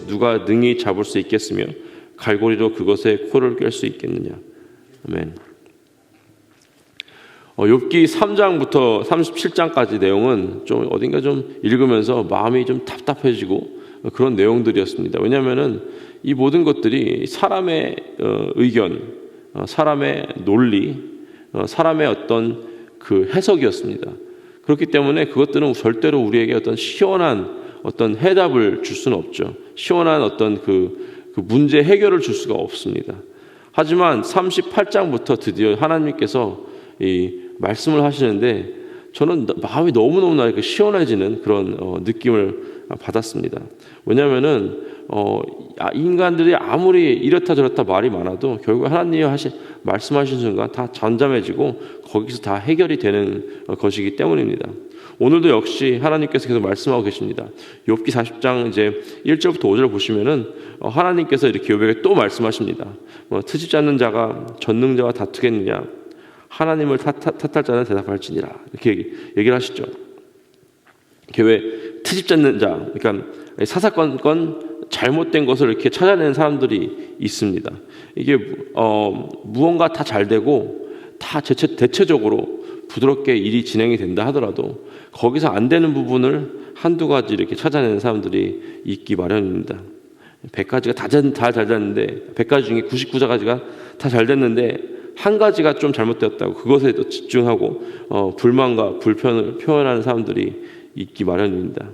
누가 능히 잡을 수 있겠으며 갈고리로 그것에 코를 꿰 수 있겠느냐. 아멘. 욥기 3장부터 37장까지 내용은 좀 어딘가 좀 읽으면서 마음이 좀 답답해지고 그런 내용들이었습니다. 왜냐하면은 이 모든 것들이 사람의 의견, 사람의 논리, 사람의 어떤 그 해석이었습니다. 그렇기 때문에 그것들은 절대로 우리에게 어떤 시원한 어떤 해답을 줄 수는 없죠. 시원한 어떤 그 문제 해결을 줄 수가 없습니다. 하지만 38장부터 드디어 하나님께서 이 말씀을 하시는데 저는 마음이 너무너무 시원해지는 그런 느낌을 받았습니다. 왜냐하면은 인간들이 아무리 이렇다 저렇다 말이 많아도 결국 하나님이 말씀하신 순간 다 잠잠해지고 거기서 다 해결이 되는 것이기 때문입니다. 오늘도 역시 하나님께서 계속 말씀하고 계십니다. 욥기 40장 이제 1절부터 5절 보시면은 하나님께서 이렇게 욥에게 또 말씀하십니다. 트집 잡는 자가 전능자와 다투겠느냐? 하나님을 탓할 자는 대답할지니라. 이렇게 얘기를 하시죠. 이게 왜 트집 잡는 자, 그러니까 사사건건 잘못된 것을 이렇게 찾아내는 사람들이 있습니다. 이게 무언가 다 잘 되고 다 대체적으로 부드럽게 일이 진행이 된다 하더라도 거기서 안 되는 부분을 한두 가지 이렇게 찾아내는 사람들이 있기 마련입니다. 100가지가 다 잘 됐는데 100가지 중에 99가지가 다 잘 됐는데 한 가지가 좀 잘못되었다고 그것에 또 집중하고 불만과 불편을 표현하는 사람들이 있기 마련입니다.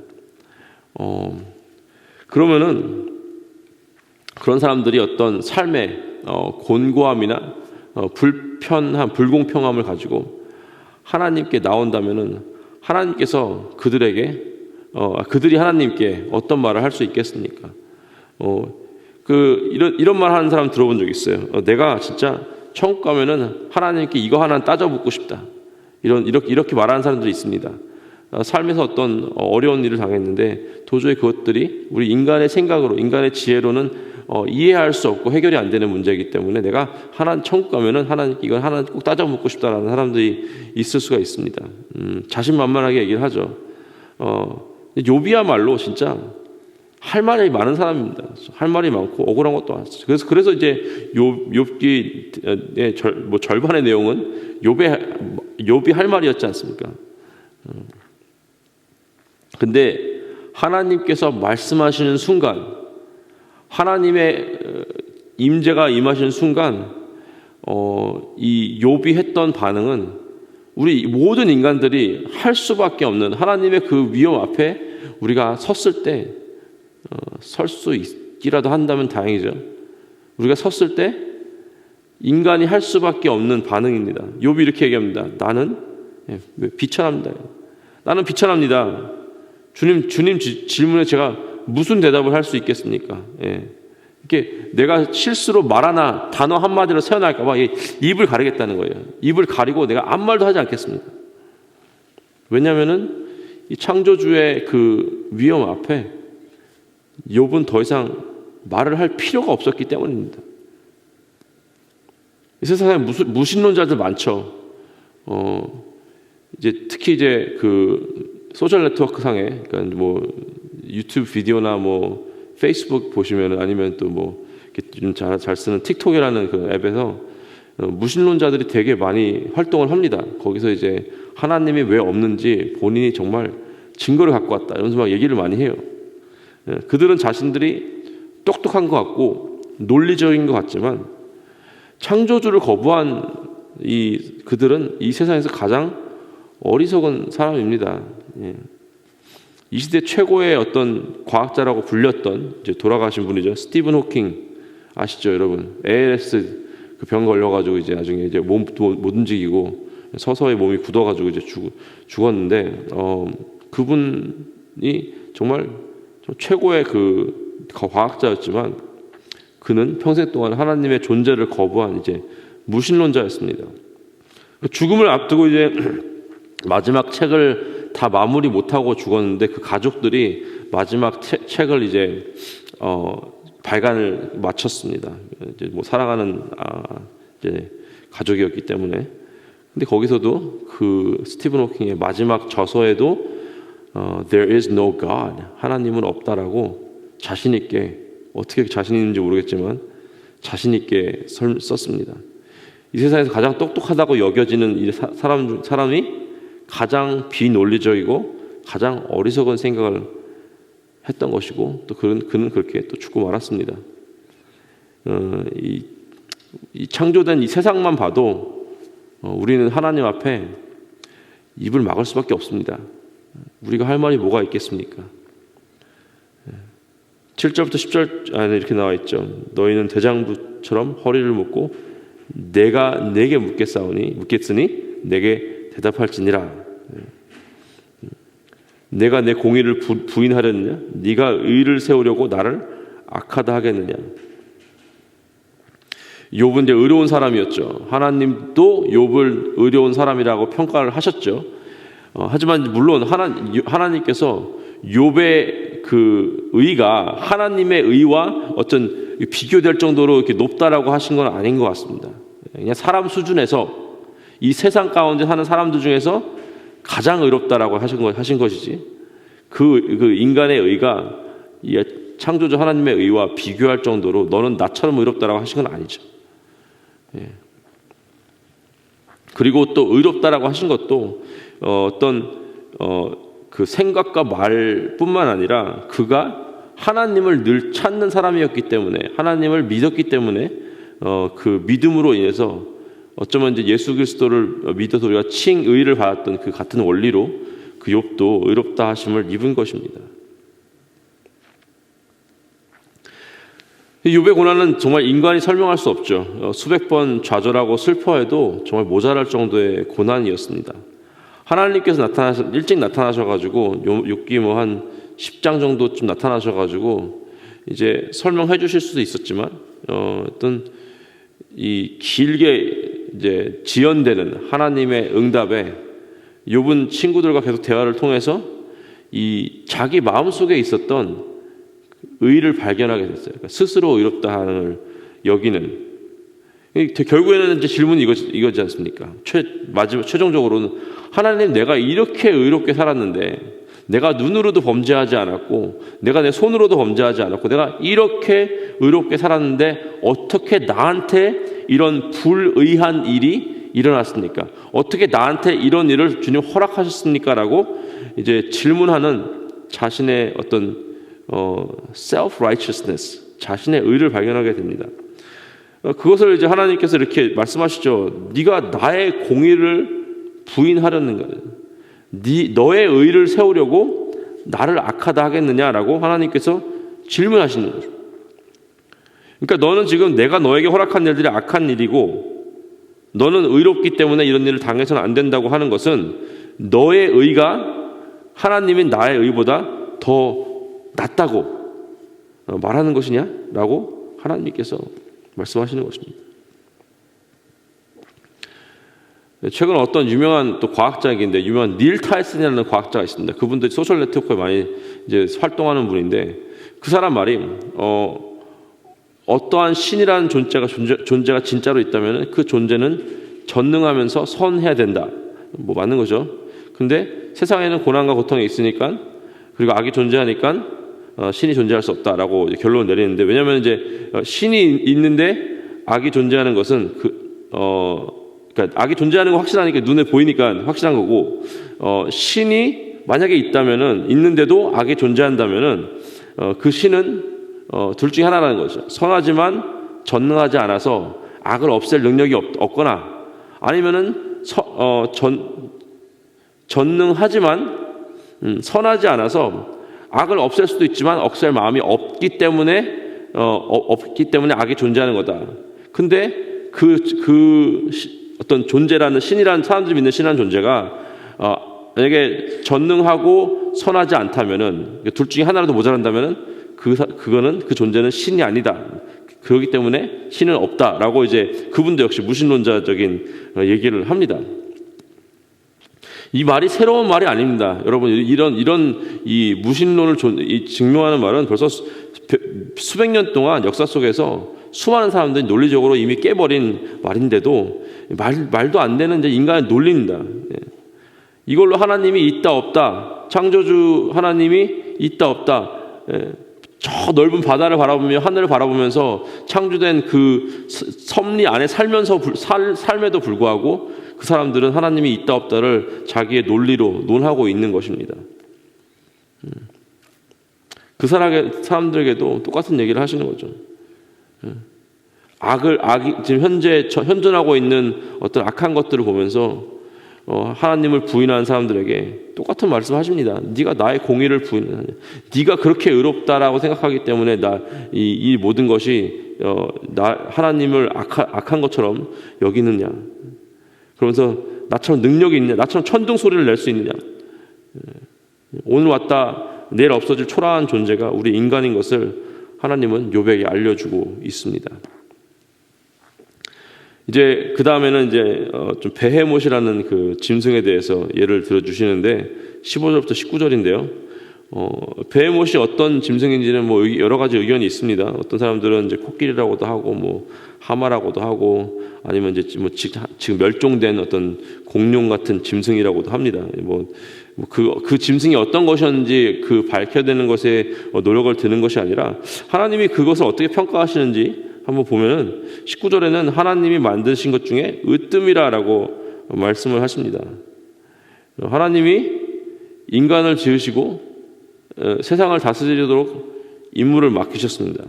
그러면은 그런 사람들이 어떤 삶의 곤고함이나 불편함, 불공평함을 가지고 하나님께 나온다면은 하나님께서 그들이 하나님께 어떤 말을 할 수 있겠습니까? 이런 말 하는 사람 들어본 적 있어요. 내가 진짜 천국 가면은 하나님께 이거 하나 따져 묻고 싶다. 이렇게 말하는 사람들이 있습니다. 삶에서 어떤 어려운 일을 당했는데 도저히 그것들이 우리 인간의 생각으로, 인간의 지혜로는 이해할 수 없고 해결이 안 되는 문제이기 때문에 내가 천국 가면은 하나님께 이걸 하나 꼭 따져 묻고 싶다라는 사람들이 있을 수가 있습니다. 자신만만하게 얘기를 하죠. 욥이야말로 진짜 할 말이 많은 사람입니다. 할 말이 많고 억울한 것도 많았어요. 그래서 이제 욥기의 절반의 내용은 욥이 할 말이었지 않습니까? 근데 하나님께서 말씀하시는 순간, 하나님의 임재가 임하시는 순간, 이 욥이 했던 반응은 우리 모든 인간들이 할 수밖에 없는 하나님의 그 위험 앞에 우리가 섰을 때 설 수 있기라도 한다면 다행이죠. 우리가 섰을 때 인간이 할 수밖에 없는 반응입니다. 욥이 이렇게 얘기합니다. 나는 비천합니다. 나는 비천합니다. 주님 질문에 제가 무슨 대답을 할 수 있겠습니까? 이렇게 내가 실수로 말 하나 단어 한마디로 새어날까 봐 입을 가리겠다는 거예요. 입을 가리고 내가 아무 말도 하지 않겠습니다. 왜냐하면은 이 창조주의 그 위험 앞에 욥은 더 이상 말을 할 필요가 없었기 때문입니다. 이 세상에 무신론자들 많죠. 특히 이제 그 소셜 네트워크 상에, 그러니까 뭐 유튜브 비디오나 뭐 페이스북 보시면 아니면 또 뭐 좀 잘 쓰는 틱톡이라는 그 앱에서 무신론자들이 되게 많이 활동을 합니다. 거기서 이제 하나님이 왜 없는지 본인이 정말 증거를 갖고 왔다 이러면서 막 얘기를 많이 해요. 그들은 자신들이 똑똑한 것 같고 논리적인 것 같지만 창조주를 거부한 그들은 이 세상에서 가장 어리석은 사람입니다. 이 시대 최고의 어떤 과학자라고 불렸던 이제 돌아가신 분이죠. 스티븐 호킹 아시죠, 여러분? ALS 그 병 걸려가지고 이제 나중에 이제 몸도 못 움직이고 서서히 몸이 굳어가지고 이제 죽었는데 그분이 정말 최고의 그 과학자였지만 그는 평생 동안 하나님의 존재를 거부한 이제 무신론자였습니다. 죽음을 앞두고 이제 마지막 책을 다 마무리 못하고 죽었는데 그 가족들이 마지막 책을 이제 발간을 마쳤습니다. 이제 뭐 사랑하는 이제 가족이었기 때문에. 근데 거기서도 그 스티븐 호킹의 마지막 저서에도 There is no God, 하나님은 없다라고 자신 있게 어떻게 자신 있는지 모르겠지만 자신 있게 썼습니다. 이 세상에서 가장 똑똑하다고 여겨지는 이 사람이 가장 비논리적이고 가장 어리석은 생각을 했던 것이고, 또 그는 그렇게 또 죽고 말았습니다. 이 창조된 이 세상만 봐도 우리는 하나님 앞에 입을 막을 수밖에 없습니다. 우리가 할 말이 뭐가 있겠습니까? 7절부터 10절 안에 이렇게 나와 있죠. 너희는 대장부처럼 허리를 묶고 내가 내게 묻겠으니 내게 대답할지니라. 내가 내 공의를 부인하려느냐? 네가 의를 세우려고 나를 악하다 하겠느냐? 욥은 이제 의로운 사람이었죠. 하나님도 욥을 의로운 사람이라고 평가를 하셨죠. 하지만 물론 하나님께서 욥의 그 의가 하나님의 의와 어떤 비교될 정도로 이렇게 높다라고 하신 건 아닌 것 같습니다. 그냥 사람 수준에서 이 세상 가운데 사는 사람들 중에서 가장 의롭다라고 하신 것이지, 그 인간의 의가 이 창조주 하나님의 의와 비교할 정도로 너는 나처럼 의롭다라고 하신 건 아니죠. 그리고 또 의롭다라고 하신 것도 그 생각과 말뿐만 아니라 그가 하나님을 늘 찾는 사람이었기 때문에, 하나님을 믿었기 때문에 그 믿음으로 인해서 어쩌면 이제 예수 그리스도를 믿어서 우리가 칭의를 받았던 그 같은 원리로 그 욥도 의롭다 하심을 입은 것입니다. 욥의 고난은 정말 인간이 설명할 수 없죠. 수백 번 좌절하고 슬퍼해도 정말 모자랄 정도의 고난이었습니다. 하나님께서 일찍 나타나셔가지고 욥기 한 10장 정도쯤 나타나셔가지고 이제 설명해 주실 수도 있었지만 어떤 이 길게 이제 지연되는 하나님의 응답에 욥은 친구들과 계속 대화를 통해서 이 자기 마음속에 있었던 의를 발견하게 됐어요. 그러니까 스스로 의롭다 하는 여기는, 결국에는 이제 질문이 이거지 않습니까? 최종적으로는 하나님, 내가 이렇게 의롭게 살았는데, 내가 눈으로도 범죄하지 않았고, 내가 내 손으로도 범죄하지 않았고, 내가 이렇게 의롭게 살았는데 어떻게 나한테 이런 불의한 일이 일어났습니까? 어떻게 나한테 이런 일을 주님 허락하셨습니까? 라고 이제 질문하는 자신의 어떤 self-righteousness, 자신의 의를 발견하게 됩니다. 그것을 이제 하나님께서 이렇게 말씀하시죠. 네가 나의 공의를 부인하려는가? 너의 의를 세우려고 나를 악하다 하겠느냐라고 하나님께서 질문하시는 거죠. 그러니까 너는 지금 내가 너에게 허락한 일들이 악한 일이고 너는 의롭기 때문에 이런 일을 당해서는 안 된다고 하는 것은 너의 의가 하나님인 나의 의보다 더 낫다고 말하는 것이냐? 라고 하나님께서 말씀하시는 것입니다. 최근 어떤 유명한 또 과학자인데, 유명한 닐 타이슨이라는 과학자가 있습니다. 그분도 소셜 네트워크에 많이 이제 활동하는 분인데, 그 사람 말이 어떠한 신이라는 존재가 진짜로 있다면 그 존재는 전능하면서 선해야 된다. 뭐 맞는 거죠. 근데 세상에는 고난과 고통이 있으니까, 그리고 악이 존재하니까 신이 존재할 수 없다라고 결론을 내리는데, 왜냐하면 이제 신이 있는데 악이 존재하는 것은 그러니까 악이 둘째하는 거 확실하니까 눈에 보이니까 확실한 거고, 신이 만약에 있는데도 악이 존재한다면은 그 신은 둘 중에 하나라는 거죠. 선하지만 전능하지 않아서 악을 없앨 능력이 없거나, 아니면은 전능하지만 선하지 않아서 악을 없앨 수도 있지만 없앨 마음이 없기 때문에 악이 존재하는 거다. 근데 어떤 존재라는 신이라는, 사람들이 믿는 신이라는 존재가 만약에 전능하고 선하지 않다면은, 둘 중에 하나라도 모자란다면은 그거는, 그 존재는 신이 아니다. 그렇기 때문에 신은 없다라고 이제 그분도 역시 무신론자적인 얘기를 합니다. 이 말이 새로운 말이 아닙니다. 여러분, 이런 이 무신론을 증명하는 말은 벌써 수백 년 동안 역사 속에서 수많은 사람들이 논리적으로 이미 깨버린 말인데도 말도 안 되는 이제 인간의 논리입니다. 이걸로 하나님이 있다 없다, 창조주 하나님이 있다 없다, 저 넓은 바다를 바라보며 하늘을 바라보면서 창조된 그 섭리 안에 삶에도 불구하고 그 사람들은 하나님이 있다 없다를 자기의 논리로 논하고 있는 것입니다. 그 사람들에게도 똑같은 얘기를 하시는 거죠. 악이 지금 현존하고 있는 어떤 악한 것들을 보면서 하나님을 부인하는 사람들에게 똑같은 말씀하십니다. 네가 나의 공의를 부인하냐? 네가 그렇게 의롭다라고 생각하기 때문에 이 모든 것이 하나님을 악한 것처럼 여기느냐? 그러면서 나처럼 능력이 있느냐? 나처럼 천둥 소리를 낼 수 있느냐? 오늘 왔다 내일 없어질 초라한 존재가 우리 인간인 것을 하나님은 욥에게 알려주고 있습니다. 이제 그 다음에는 이제 좀 베헤못이라는 그 짐승에 대해서 예를 들어주시는데 15절부터 19절인데요. 베헤못이 어떤 짐승인지는 뭐 여러 가지 의견이 있습니다. 어떤 사람들은 이제 코끼리라고도 하고 뭐 하마라고도 하고 아니면 이제 뭐 지금 멸종된 어떤 공룡 같은 짐승이라고도 합니다. 그 짐승이 어떤 것이었는지 그 밝혀내는 것에 노력을 드는 것이 아니라 하나님이 그것을 어떻게 평가하시는지 한번 보면은 19절에는 하나님이 만드신 것 중에 으뜸이라고 말씀을 하십니다. 하나님이 인간을 지으시고 세상을 다스리도록 임무를 맡기셨습니다.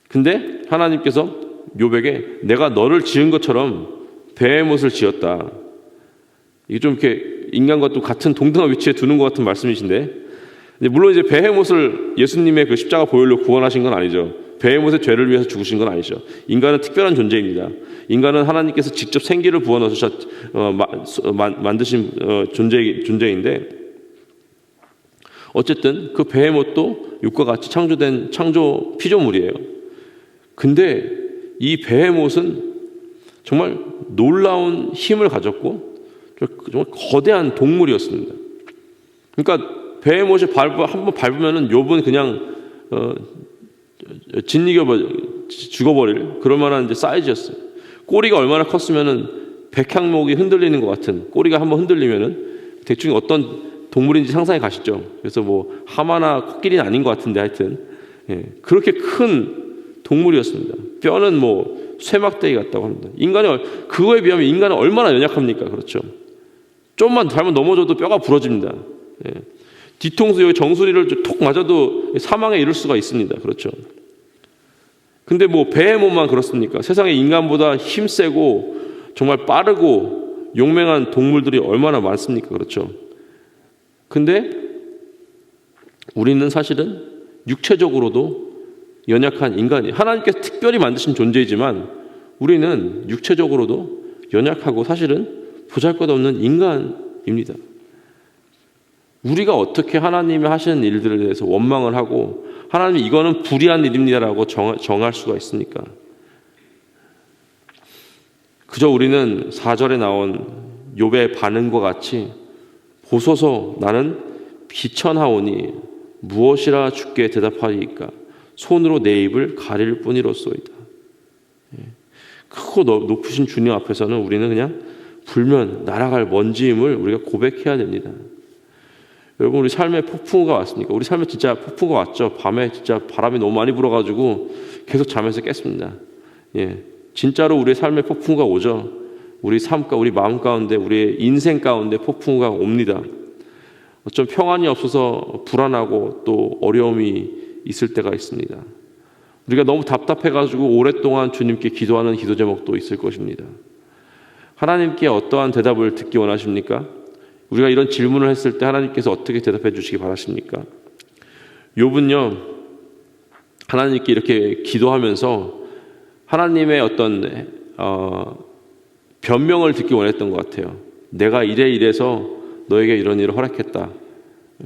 근데 하나님께서 욥에게 내가 너를 지은 것처럼 베헤못을 지었다. 이게 좀 이렇게 인간과 또 같은 동등한 위치에 두는 것 같은 말씀이신데, 물론 이제 베헤못을 예수님의 그 십자가 보혈로 구원하신 건 아니죠. 베헤못의 죄를 위해서 죽으신 건 아니죠. 인간은 특별한 존재입니다. 인간은 하나님께서 직접 생기를 부어넣으셔 만드신 존재인데, 어쨌든 그 베헤못도 육과 같이 창조된 창조 피조물이에요. 근데 이 베헤못은 정말 놀라운 힘을 가졌고 정말 거대한 동물이었습니다. 그러니까 베헤못이 한번 밟으면은 욥은 그냥 죽어버릴 그럴 만한 이제 사이즈였어요. 꼬리가 얼마나 컸으면은 백향목이 흔들리는 것 같은, 꼬리가 한번 흔들리면은 대충 어떤 동물인지 상상해 가시죠. 그래서 뭐 하마나 코끼리는 아닌 것 같은데 하여튼 그렇게 큰 동물이었습니다. 뼈는 뭐 쇠막대기 같다고 합니다. 그거에 비하면 인간은 얼마나 연약합니까? 그렇죠. 좀만 잘못 넘어져도 뼈가 부러집니다. 뒤통수 여기 정수리를 톡 맞아도 사망에 이를 수가 있습니다. 그렇죠. 근데 뭐 베헤못만 그렇습니까? 세상에 인간보다 힘세고 정말 빠르고 용맹한 동물들이 얼마나 많습니까? 그렇죠. 근데 우리는 사실은 육체적으로도 연약한 인간이에요. 하나님께서 특별히 만드신 존재이지만 우리는 육체적으로도 연약하고 사실은 보잘것없는 인간입니다. 우리가 어떻게 하나님이 하시는 일들에 대해서 원망을 하고 하나님이 이거는 불의한 일입니다라고 정할 수가 있습니까? 그저 우리는 4절에 나온 욥의 반응과 같이 보소서 나는 비천하오니 무엇이라 주께 대답하리이까 손으로 내 입을 가릴 뿐이로소이다. 크고 높으신 주님 앞에서는 우리는 그냥 불면 날아갈 먼지임을 우리가 고백해야 됩니다. 여러분, 우리 삶에 폭풍우가 왔습니까? 우리 삶에 진짜 폭풍우가 왔죠. 밤에 진짜 바람이 너무 많이 불어가지고 계속 잠에서 깼습니다. 진짜로 우리의 삶에 폭풍우가 오죠. 우리 우리 마음 가운데, 우리의 인생 가운데 폭풍우가 옵니다. 어쩜 평안이 없어서 불안하고 또 어려움이 있을 때가 있습니다. 우리가 너무 답답해가지고 오랫동안 주님께 기도하는 기도 제목도 있을 것입니다. 하나님께 어떠한 대답을 듣기 원하십니까? 우리가 이런 질문을 했을 때 하나님께서 어떻게 대답해 주시기 바라십니까? 욥은요, 하나님께 이렇게 기도하면서 하나님의 어떤 변명을 듣기 원했던 것 같아요. 내가 이래서 너에게 이런 일을 허락했다.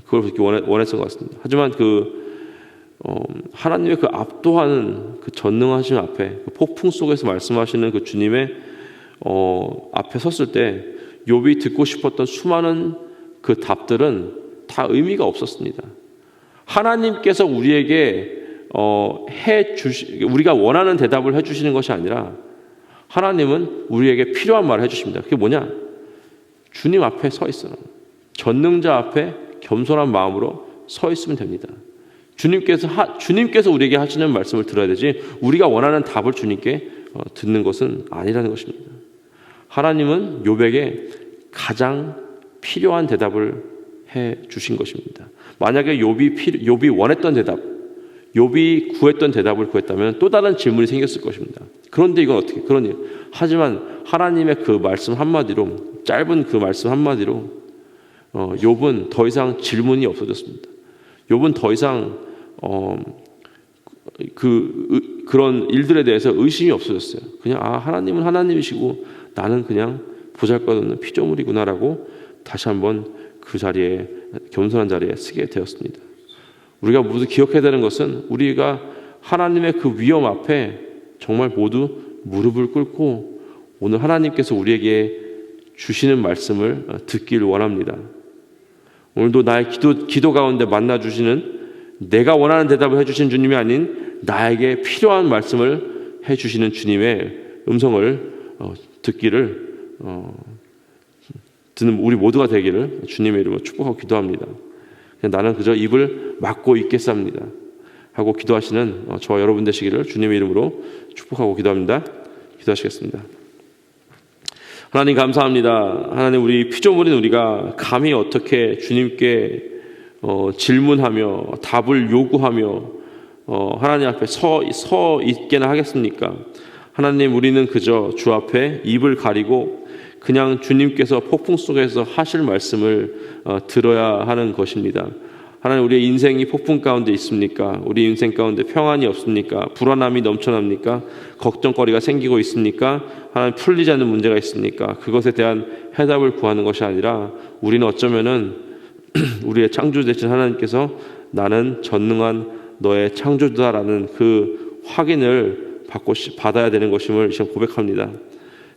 그걸 듣기 원했던 것 같습니다. 하지만 하나님의 그 압도하는 그 전능하심 앞에, 그 폭풍 속에서 말씀하시는 그 주님의 앞에 섰을 때 욥이 듣고 싶었던 수많은 그 답들은 다 의미가 없었습니다. 하나님께서 우리에게 우리가 원하는 대답을 해주시는 것이 아니라 하나님은 우리에게 필요한 말을 해주십니다. 그게 뭐냐? 주님 앞에 서 있어라. 전능자 앞에 겸손한 마음으로 서 있으면 됩니다. 주님께서 우리에게 하시는 말씀을 들어야 되지 우리가 원하는 답을 주님께 듣는 것은 아니라는 것입니다. 하나님은 욥에게 가장 필요한 대답을 해 주신 것입니다. 만약에 욥이 원했던 대답, 욥이 구했던 대답을 구했다면 또 다른 질문이 생겼을 것입니다. 그런데 이건 어떻게 그러니? 하지만 하나님의 그 말씀 한마디로, 짧은 그 말씀 한마디로 욥은 더 이상 질문이 없어졌습니다. 욥은 더 이상 그런 일들에 대해서 의심이 없어졌어요. 그냥 하나님은 하나님이시고 나는 그냥 보잘것없는 피조물이구나라고 다시 한번 그 자리에, 겸손한 자리에 서게 되었습니다. 우리가 모두 기억해야 되는 것은 우리가 하나님의 그 위험 앞에 정말 모두 무릎을 꿇고 오늘 하나님께서 우리에게 주시는 말씀을 듣기를 원합니다. 오늘도 나의 기도 가운데 만나주시는, 내가 원하는 대답을 해주신 주님이 아닌 나에게 필요한 말씀을 해주시는 주님의 음성을 듣기를 듣는 우리 모두가 되기를 주님의 이름으로 축복하고 기도합니다. 나는 그저 입을 막고 있겠습니다 하고 기도하시는 저와 여러분 되시기를 주님의 이름으로 축복하고 기도합니다. 기도하시겠습니다. 하나님 감사합니다. 하나님, 우리 피조물인 우리가 감히 어떻게 주님께 질문하며 답을 요구하며 하나님 앞에 서 있게나 하겠습니까? 하나님, 우리는 그저 주 앞에 입을 가리고 그냥 주님께서 폭풍 속에서 하실 말씀을 들어야 하는 것입니다. 하나님, 우리의 인생이 폭풍 가운데 있습니까? 우리 인생 가운데 평안이 없습니까? 불안함이 넘쳐납니까? 걱정거리가 생기고 있습니까? 하나님, 풀리지 않는 문제가 있습니까? 그것에 대한 해답을 구하는 것이 아니라 우리는 어쩌면은 우리의 창조 되신 하나님께서 나는 전능한 너의 창조주다라는 그 확인을 받아야 되는 것임을 이 시간 고백합니다.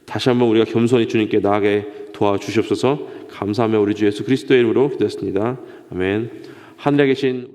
다시 한번 우리가 겸손히 주님께 나아가게 도와주시옵소서. 감사하며 우리 주 예수 그리스도의 이름으로 기도했습니다. 아멘. 하늘에 계신